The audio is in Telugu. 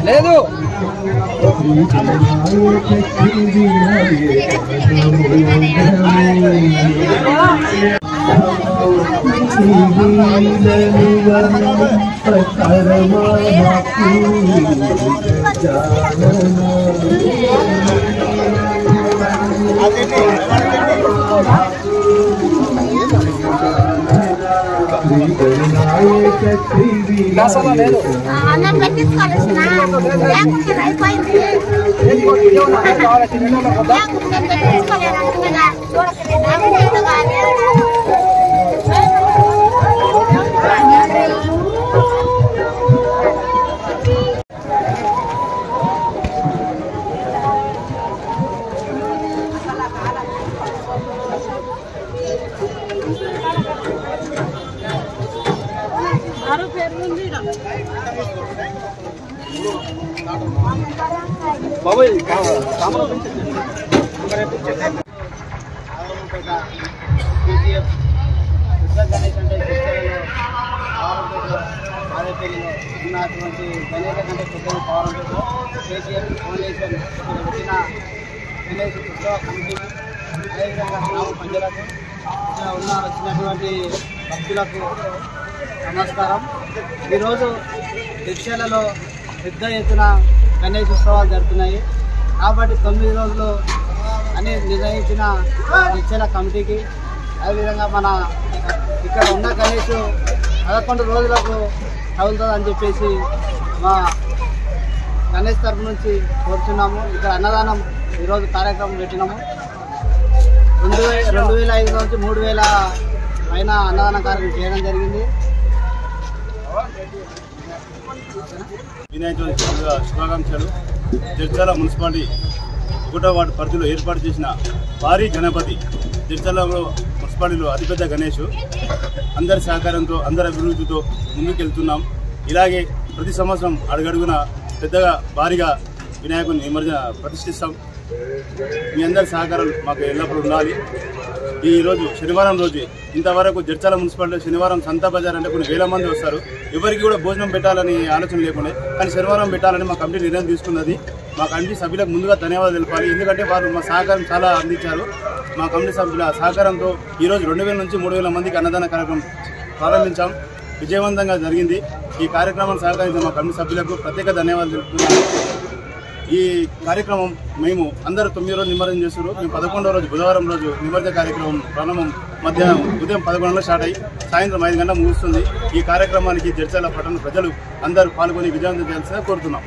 లేదు అన్నం పెట్టించుకోవాల్సిన లేకపోతే అయిపోయింది బాబాయ్ గణేష్ అంటే ఉన్నటువంటి గణేష్ కంటే పెద్దది పవరంపేట కేసీఆర్ ఫౌండేషన్ వచ్చిన గణేష్ ఉత్సవ కమిటీ అదేవిధంగా గ్రామ ప్రజలకు వచ్చినటువంటి భక్తులకు నమస్కారం. ఈరోజు రిక్షాలలో పెద్ద ఎత్తున గణేష్ ఉత్సవాలు జరుగుతున్నాయి కాబట్టి 9 రోజులు అని నిర్ణయించిన రిక్షాల కమిటీకి అదేవిధంగా మన ఇక్కడ ఉన్న గణేష్ 11 రోజులకు తగులుతుందని చెప్పేసి మా గణేష్ తరఫు నుంచి కోరుతున్నాము. ఇక్కడ అన్నదానం ఈరోజు కార్యక్రమం పెట్టినాము. 2,500 నుంచి 3,000 పైన అన్నదాన కార్యక్రమం చేయడం జరిగింది. వినాయక చవితి శుభాకాంక్షలు. జడ్చర్ల మున్సిపాలిటీ 1వ వార్డు పరిధిలో ఏర్పాటు చేసిన భారీ గణపతి, జడ్చర్ల మున్సిపాలిటీలో అతిపెద్ద గణేష్ అందరి సహకారంతో అందరి అభివృద్ధితో ముందుకెళ్తున్నాం. ఇలాగే ప్రతి సంవత్సరం అడుగడుగున పెద్దగా భారీగా వినాయకుని ప్రతిష్ఠిస్తాం. మీ అందరి సహకారం మాకు ఎల్లప్పుడూ ఉండాలి. ఈరోజు శనివారం రోజు ఇంతవరకు జడ్చర్ల మున్సిపాలిటీలో శనివారం సంతా బజార్ అంటే కొన్ని వేల మంది వస్తారు. ఎవరికి కూడా భోజనం పెట్టాలని ఆలోచన లేకుండా కానీ శనివారం పెట్టాలని మా కమిటీ నిర్ణయం తీసుకున్నది. మా కమిటీ సభ్యులకు ముందుగా ధన్యవాదాలు తెలపాలి. ఎందుకంటే వారు మా సహకారం చాలా అందించారు. మా కమిటీ సభ్యుల సహకారంతో ఈరోజు 2,000 నుంచి 3,000 మందికి అన్నదాన కార్యక్రమం ప్రారంభించాం. విజయవంతంగా జరిగింది. ఈ కార్యక్రమాన్ని సహకరించిన మా కమిటీ సభ్యులకు ప్రత్యేక ధన్యవాదాలు తెలుపుతున్నాను. ఈ కార్యక్రమం మేము అందరూ 9 రోజులు నిమజ్జనం చేస్తున్నారు. మేము 11వ రోజు బుధవారం రోజు నిమజ్జన కార్యక్రమం ప్రారంభం మధ్యాహ్నం ఉదయం 11 గంటలకు స్టార్ట్ అయ్యి సాయంత్రం 5 గంటలకు ముగుస్తుంది. ఈ కార్యక్రమానికి జడ్చర్ల పట్టణ ప్రజలు అందరూ పాల్గొని విజయవంతం చేయాల్సిందిగా కోరుతున్నాం.